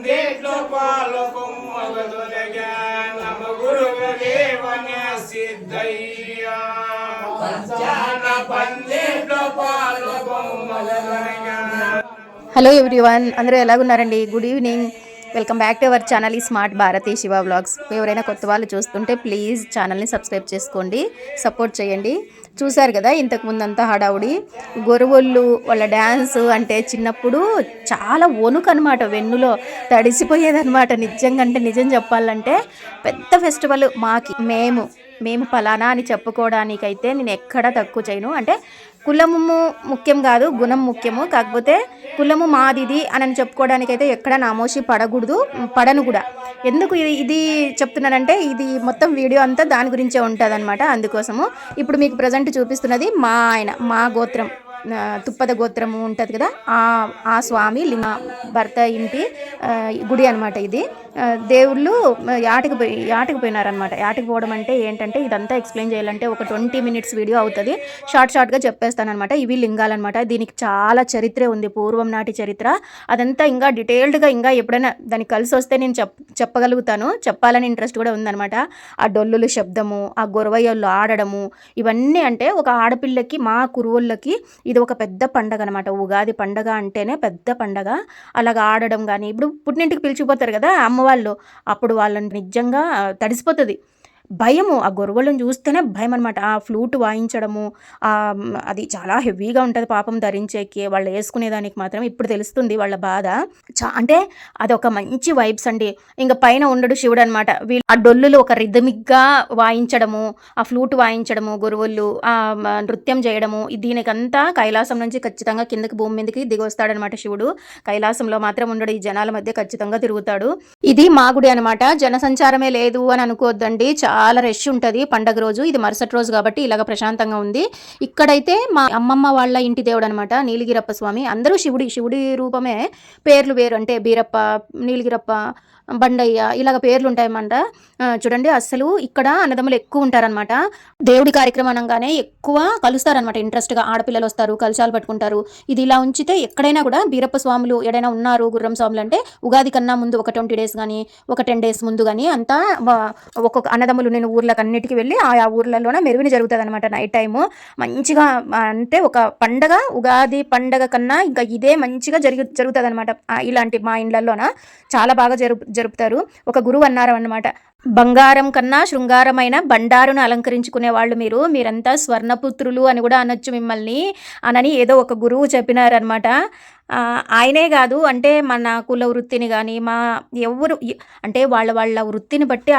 పందేట్లో పాలు కొమ్మగదొలగ నమ గురుదేవన సిద్ధయ్య పందేట్లో పాలు కొమ్మగదొలగ. హలో ఎవ్రీవన్, అందరూ ఎలాగున్నారండి? Good evening. Welcome back to our channel ఈ స్మార్ట్ భారతి శివ వ్లాగ్స్. ఎవరైనా కొత్త వాళ్ళు చూస్తుంటే ప్లీజ్ ఛానల్ని సబ్స్క్రైబ్ చేసుకోండి, సపోర్ట్ చేయండి. చూశారు కదా ఇంతకుముందు అంతా హడావుడి గొరవళ్ళు వాళ్ళ డ్యాన్స్ అంటే చిన్నప్పుడు చాలా వణుకు అనమాట, వెన్నులో తడిసిపోయేదన్నమాట. నిజంగా అంటే నిజం చెప్పాలంటే పెద్ద ఫెస్టివల్ మాకి. మేము ఫలానా అని చెప్పుకోవడానికైతే నేను ఎక్కడా తక్కువ చేయను. అంటే కులము ముఖ్యం కాదు, గుణం ముఖ్యము. కాకపోతే కులము మాదిది అని చెప్పుకోవడానికైతే ఎక్కడ నామోషి పడను కూడా. ఎందుకు ఇది చెప్తున్నానంటే ఇది మొత్తం వీడియో అంతా దాని గురించే ఉంటుంది అనమాట. అందుకోసము ఇప్పుడు మీకు ప్రజెంట్ చూపిస్తున్నది మా గోత్రం, తుప్పద గోత్రము ఉంటుంది కదా, ఆ స్వామి భర్త ఇంటి గుడి అనమాట. ఇది దేవుళ్ళు యాటికి పోయినారనమాట. యాటికి పోవడం అంటే ఏంటంటే ఇదంతా ఎక్స్ప్లెయిన్ చేయాలంటే ఒక 20 minutes వీడియో అవుతుంది. షార్ట్గా చెప్పేస్తానమాట. ఇవి లింగాలన్నమాట. దీనికి చాలా చరిత్ర ఉంది, పూర్వం నాటి చరిత్ర. అదంతా ఇంకా డీటెయిల్డ్గా ఇంకా ఎప్పుడైనా దానికి కలిసి వస్తే నేను చెప్పగలుగుతాను. చెప్పాలని ఇంట్రెస్ట్ కూడా ఉందనమాట. ఆ డొల్లుల శబ్దము, ఆ గొరవయ్యలు ఆడడము, ఇవన్నీ అంటే ఒక ఆడపిల్లకి, మా కురువుళ్ళకి ఇది ఒక పెద్ద పండగ అనమాట. ఉగాది పండగ అంటేనే పెద్ద పండగ. అలాగ ఆడడం కానీ, ఇప్పుడు పుట్టినింటికి పిలిచిపోతారు కదా అమ్మవాళ్ళు, అప్పుడు వాళ్ళని నిజంగా తడిసిపోతుంది భయము. ఆ గొరవలను చూస్తేనే భయం అనమాట. ఆ ఫ్లూట్ వాయించడము, అది చాలా హెవీగా ఉంటుంది పాపం ధరించేకి. వాళ్ళు వేసుకునేదానికి మాత్రం ఇప్పుడు తెలుస్తుంది వాళ్ళ బాధ. అంటే అదొక మంచి వైబ్స్ అండి. ఇంకా పైన ఉండడు శివుడు అనమాట. వీళ్ళు ఆ డొల్లులు ఒక రిథమిక్గా వాయించడము, ఆ ఫ్లూట్ వాయించడము, గొరవళ్ళు ఆ నృత్యం చేయడము. దీనికంతా కైలాసం నుంచి ఖచ్చితంగా కిందకి భూమి మీదకి దిగి వస్తాడనమాట శివుడు. కైలాసంలో మాత్రం ఉండడు, ఈ జనాల మధ్య ఖచ్చితంగా తిరుగుతాడు. ఇది మా గుడి అనమాట. జనసంచారమే లేదు అని అనుకోవద్దండి, చాలా రష్ ఉంటుంది పండగ రోజు. ఇది మరుసటి రోజు కాబట్టి ఇలాగ ప్రశాంతంగా ఉంది. ఇక్కడైతే మా అమ్మమ్మ వాళ్ళ ఇంటి దేవుడు అనమాట, నీలగిరప్ప స్వామి. అందరూ శివుడి రూపమే, పేర్లు వేరు. అంటే బీరప్ప, నీలగిరప్ప, బండయ్య ఇలాగ పేర్లు ఉంటాయన్నమాట. చూడండి, అసలు ఇక్కడ అన్నదమ్ములు ఎక్కువ ఉంటారనమాట. దేవుడి కార్యక్రమం అనగానే ఎక్కువ కలుస్తారనమాట. ఇంట్రెస్ట్గా ఆడపిల్లలు వస్తారు, కలశాలు పట్టుకుంటారు. ఇది ఇలా ఉంచితే ఎక్కడైనా కూడా బీరప్ప స్వాములు ఎడైనా ఉన్నారు, గుర్రం స్వాములు అంటే ఉగాది కన్నా ముందు ఒక 20 days కానీ, ఒక 10 days ముందు కానీ అంతా ఒక్కొక్క అన్నదమ్ములు నేను ఊర్లకు అన్నిటికీ వెళ్ళి ఆ ఊర్లలోనే మెరుగుని జరుగుతుంది అనమాట. నైట్ టైము మంచిగా, అంటే ఒక పండగ, ఉగాది పండగ కన్నా ఇంకా ఇదే మంచిగా జరుగుతుంది అనమాట. ఇలాంటి మా ఇండ్లలోన చాలా బాగా జరుపుతారు. ఒక గురువు అన్నారు అన్నమాట, బంగారం కన్నా శృంగారమైన బండారును అలంకరించుకునే వాళ్ళు మీరంతా స్వర్ణపుత్రులు అని కూడా అనొచ్చు మిమ్మల్ని అనని ఏదో ఒక గురువు చెప్పినారనమాట. ఆయనే కాదు, అంటే మన కుల వృత్తిని కానీ ఎవరు అంటే వాళ్ళ వృత్తిని బట్టి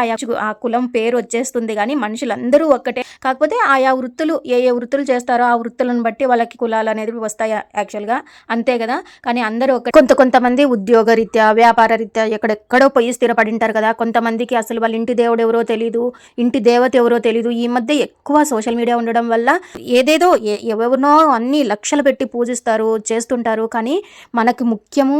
ఆ కులం పేరు వచ్చేస్తుంది. కానీ మనుషులందరూ ఒక్కటే. కాకపోతే ఆయా వృత్తులు ఏ వృత్తులు చేస్తారో ఆ వృత్తులను బట్టి వాళ్ళకి కులాలు అనేది వస్తాయి యాక్చువల్గా, అంతే కదా. కానీ అందరూ కొంతమంది ఉద్యోగ రీత్యా, వ్యాపార రీత్యా ఎక్కడెక్కడో పోయి స్థిరపడి ఉంటారు కదా. కొంతమందికి అసలు వాళ్ళ ఇంటి దేవుడు ఎవరో తెలీదు, ఇంటి దేవత ఎవరో తెలీదు. ఈ మధ్య ఎక్కువ సోషల్ మీడియా ఉండడం వల్ల ఏదేదో ఎవరినో అన్ని లక్షలు పెట్టి పూజిస్తారు, చేస్తుంటారు. కానీ మనకు ముఖ్యము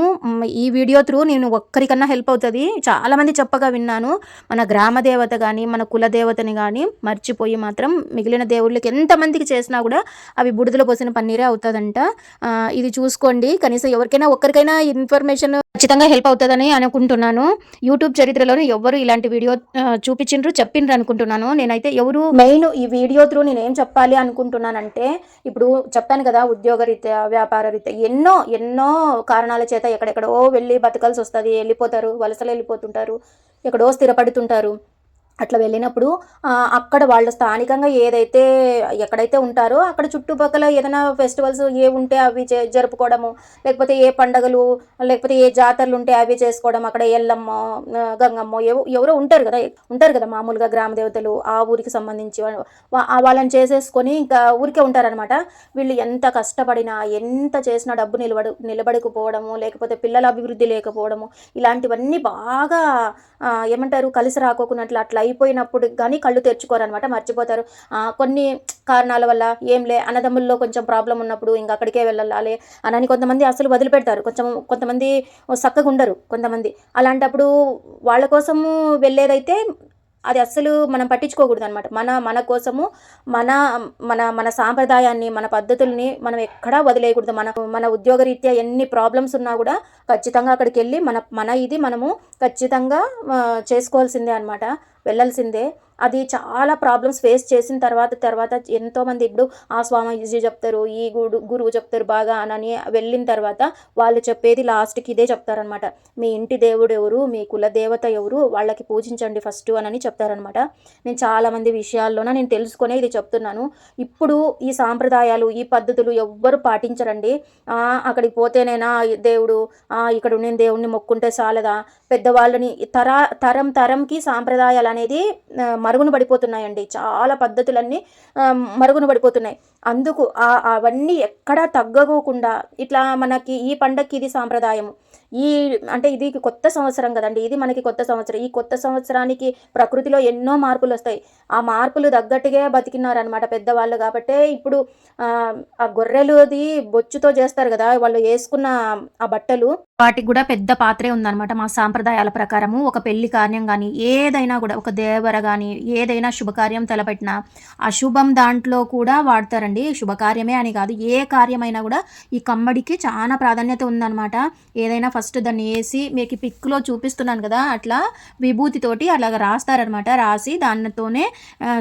ఈ వీడియో త్రూ నేను ఒక్కరికన్నా హెల్ప్ అవుతుంది. చాలామంది చెప్పగా విన్నాను, మన గ్రామ దేవత కానీ, మన కుల దేవతని కానీ మర్చిపోయి మాత్రం మిగిలిన దేవుళ్ళకి ఎంతమందికి చేసినా కూడా అవి బుడిదలో పోసిన పన్నీరే అవుతుందంట. ఇది చూసుకోండి, కనీసం ఎవరికైనా ఒక్కరికైనా ఇన్ఫర్మేషన్ ఖచ్చితంగా హెల్ప్ అవుతుందని అనుకుంటున్నాను. యూట్యూబ్ చరిత్రలోనే ఎవరు ఇలాంటి వీడియో చెప్పిండ్రు అనుకుంటున్నాను. నేనైతే ఎవరు మెయిన్ ఈ వీడియో త్రూ నేను ఏం చెప్పాలి అనుకుంటున్నానంటే, ఇప్పుడు చెప్పాను కదా, ఉద్యోగ రీత్యా, వ్యాపార రీత్యా ఎన్నో కారణాల చేత ఎక్కడెక్కడో వెళ్ళి బతకాల్సి వస్తుంది. వెళ్ళిపోతారు, వలసలు వెళ్ళిపోతుంటారు, ఎక్కడో స్థిరపడుతుంటారు. అట్లా వెళ్ళినప్పుడు అక్కడ వాళ్ళు స్థానికంగా ఎక్కడైతే ఉంటారో అక్కడ చుట్టుపక్కల ఏదైనా ఫెస్టివల్స్ ఉంటే అవి జరుపుకోవడము, లేకపోతే ఏ పండగలు, లేకపోతే ఏ జాతరలు ఉంటే అవి చేసుకోవడం. అక్కడ ఎల్లమ్మ, గంగమ్మ ఎవరో ఉంటారు కదా మామూలుగా గ్రామ దేవతలు, ఆ ఊరికి సంబంధించి వాళ్ళని చేసేసుకొని ఇంకా ఊరికే ఉంటారనమాట. వీళ్ళు ఎంత కష్టపడినా, ఎంత చేసినా డబ్బు నిలబడకపోవడము, లేకపోతే పిల్లల అభివృద్ధి లేకపోవడము, ఇలాంటివన్నీ బాగా ఏమంటారు కలిసి రాకోకున్నట్లు అట్లా అయిపోయినప్పుడు కానీ కళ్ళు తెరుచుకోరనమాట, మర్చిపోతారు. కొన్ని కారణాల వల్ల అన్నదమ్ముల్లో కొంచెం ప్రాబ్లం ఉన్నప్పుడు ఇంకా అక్కడికే వెళ్ళాలి అని కొంతమంది అసలు వదిలిపెడతారు. కొంతమంది చక్కగా ఉండరు కొంతమంది. అలాంటప్పుడు వాళ్ళ కోసము వెళ్ళేదైతే అది అస్సలు మనం పట్టించుకోకూడదు అనమాట. మన కోసము మన మన మన సాంప్రదాయాన్ని, మన పద్ధతుల్ని మనం ఎక్కడా వదిలేయకూడదు. మన ఉద్యోగరీత్యా ఎన్ని ప్రాబ్లమ్స్ ఉన్నా కూడా ఖచ్చితంగా అక్కడికి వెళ్ళి ఇది మనము ఖచ్చితంగా చేసుకోవాల్సిందే అనమాట, వెళ్ళాల్సిందే. అది చాలా ప్రాబ్లమ్స్ ఫేస్ చేసిన తర్వాత ఎంతోమంది ఇప్పుడు ఆ స్వామీజీ చెప్తారు, ఈ గురువు చెప్తారు బాగా అని వెళ్ళిన తర్వాత వాళ్ళు చెప్పేది లాస్ట్కి ఇదే చెప్తారనమాట. మీ ఇంటి దేవుడు ఎవరు, మీ కుల దేవత ఎవరు, వాళ్ళకి పూజించండి ఫస్ట్ అని చెప్తారనమాట. నేను చాలామంది విషయాల్లోన నేను తెలుసుకునే ఇది చెప్తున్నాను. ఇప్పుడు ఈ సాంప్రదాయాలు, ఈ పద్ధతులు ఎవ్వరు పాటించరండి. అక్కడికి పోతేనేనా దేవుడు, ఇక్కడ నేను దేవుణ్ణి మొక్కుంటే చాలదా, పెద్దవాళ్ళని తరంకి సాంప్రదాయాలు అనేది మరుగున పడిపోతున్నాయండి. చాలా పద్ధతులన్నీ మరుగున పడిపోతున్నాయి. అందుకు అవన్నీ ఎక్కడా తగ్గకోకుండా ఇట్లా మనకి ఈ పండగకి ఇది సాంప్రదాయము, అంటే ఇది కొత్త సంవత్సరం కదండి, ఇది మనకి కొత్త సంవత్సరం. ఈ కొత్త సంవత్సరానికి ప్రకృతిలో ఎన్నో మార్పులు వస్తాయి. ఆ మార్పులు తగ్గట్టుగా బతికినారనమాట పెద్దవాళ్ళు. కాబట్టే ఇప్పుడు ఆ గొర్రెలుది బొచ్చుతో చేస్తారు కదా వాళ్ళు వేసుకున్న ఆ బట్టలు, వాటికి కూడా పెద్ద పాత్రే ఉందన్నమాట. మా సాంప్రదాయాల ప్రకారము ఒక పెళ్లి కార్యం కానీ ఏదైనా కూడా, ఒక దేవర కానీ ఏదైనా శుభకార్యం తలపెట్టినా అశుభం దాంట్లో కూడా వాడతారండి. శుభకార్యమే అని కాదు, ఏ కార్యమైనా కూడా ఈ కమ్మడికి చాలా ప్రాధాన్యత ఉందన్నమాట. ఏదైనా ఫస్ట్ దాన్ని వేసి మీకు పిక్లో చూపిస్తున్నాను కదా, అట్లా విభూతితోటి అలాగ రాస్తారనమాట. రాసి దానితోనే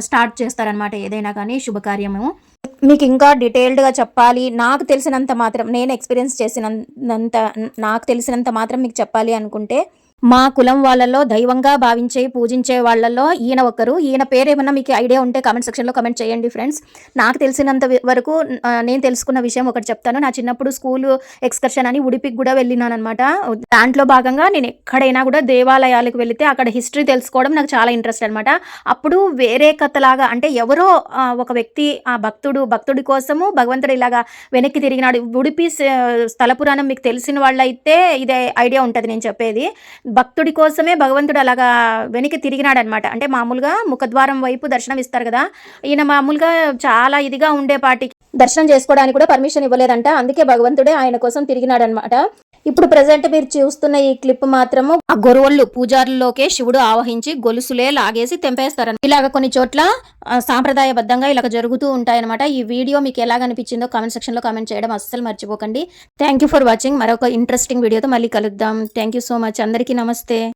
స్టార్ట్ చేస్తారనమాట ఏదైనా కానీ శుభకార్యము. మీకు ఇంకా డీటెయిల్డ్గా చెప్పాలి, నాకు తెలిసినంత మాత్రం, నేను ఎక్స్పీరియన్స్ చేసినంత నాకు తెలిసినంత మాత్రం మీకు చెప్పాలి అనుకుంటే, మా కులం వాళ్ళలో దైవంగా భావించే పూజించే వాళ్ళలో ఈయన ఒకరు. ఈయన పేరు ఏమన్నా మీకు ఐడియా ఉంటే కామెంట్ సెక్షన్లో కామెంట్ చేయండి ఫ్రెండ్స్. నాకు తెలిసినంత వరకు నేను తెలుసుకున్న విషయం ఒకటి చెప్తాను. నా చిన్నప్పుడు స్కూల్ ఎక్స్కర్షన్ అని ఉడిపికి కూడా వెళ్ళినాను అనమాట. దాంట్లో భాగంగా నేను ఎక్కడైనా కూడా దేవాలయాలకు వెళితే అక్కడ హిస్టరీ తెలుసుకోవడం నాకు చాలా ఇంట్రెస్ట్ అనమాట. అప్పుడు వేరే కథలాగా, అంటే ఎవరో ఒక వ్యక్తి ఆ భక్తుడి కోసము భగవంతుడు ఇలాగా వెనక్కి తిరిగినాడు. ఉడిపి స్థల పురాణం మీకు తెలిసిన వాళ్ళైతే ఇదే ఐడియా ఉంటుంది నేను చెప్పేది. భక్తుడి కోసమే భగవంతుడు అలాగా వెనక్కి తిరిగినాడనమాట. అంటే మామూలుగా ముఖద్వారం వైపు దర్శనం ఇస్తారు కదా, ఈయన మామూలుగా చాలా ఇదిగా ఉండేపాటికి దర్శనం చేసుకోవడానికి కూడా పర్మిషన్ ఇవ్వలేదంట. అందుకే భగవంతుడే ఆయన కోసం తిరిగినాడనమాట. ఇప్పుడు ప్రజెంట్ మీరు చూస్తున్న ఈ క్లిప్ మాత్రము ఆ గొరవళ్ళు పూజారుల్లోకే శివుడు ఆవహించి గొలుసులే లాగేసి తెంపేస్తారని. ఇలాగ కొన్ని చోట్ల సాంప్రదాయబద్ధంగా ఇలాగ జరుగుతూ ఉంటాయన్నమాట. ఈ వీడియో మీకు ఎలా అనిపించిందో కామెంట్ సెక్షన్లో కామెంట్ చేయడం అస్సలు మర్చిపోకండి. Thank you for watching. మరొక ఇంట్రెస్టింగ్ వీడియోతో మళ్ళీ కలుద్దాం. Thank you so much. అందరికీ నమస్తే.